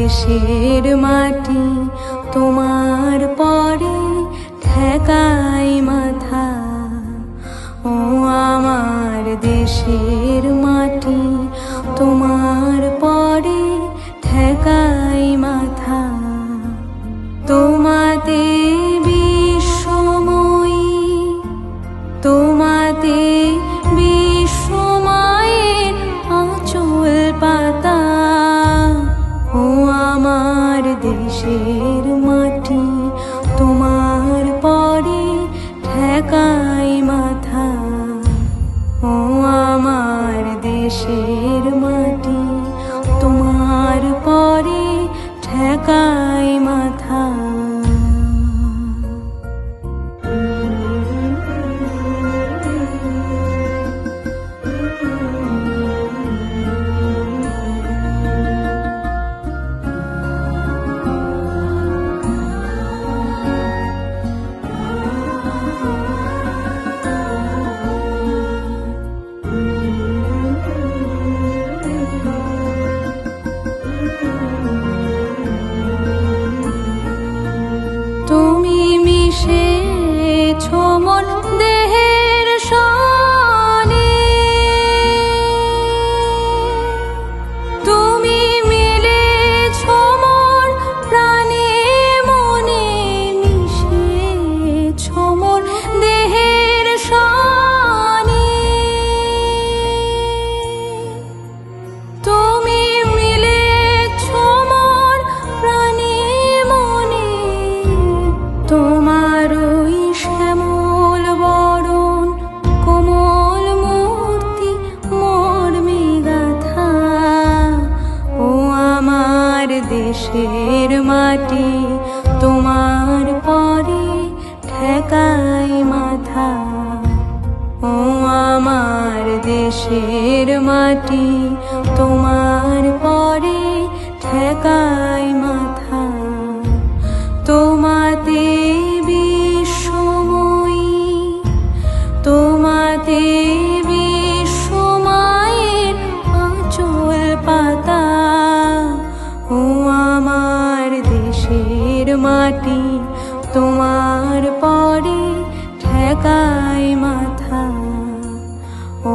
দেশের মাটি তোমার পরে ঠেকাই মাথা। ও আমার দেশের মাটি তোমার পরে ঠেকাই মাথা। তোমাতে বিশ্বময়ী, তোমাতে বিশ্বমায়ের আঁচল পাতা। ও আমার দেশের মাটি তোমার পরে ঠেকাই মাথা। ও আমার দেশের মাটি তোমার পরে ঠেকাই মাথা। তুমি মিশেছ মন দেহের সনে, তুমি মিলেছ মন প্রাণে মনে, মিশেছ মন দেহের সনে। তুমি মিলেছ মন প্রাণে মনে, তোমার ওই শ্যামল বরণ কোমল মূর্তি মর্মে গাথা। ও আমার দেশের মাটি তোমার পরে ঠেকাই মাথা। ও আমার দেশের মাটি তোমার পরে ঠেকাই মাথা। তোমাতে বিশ্বময়ী, তোমাতে বিশ্বমায়ের আঁচল পাতা। ও আমার দেশের মাটি তোমার পরে ঠেকাই মাথা। ও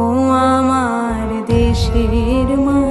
আমার দেশের মাটি।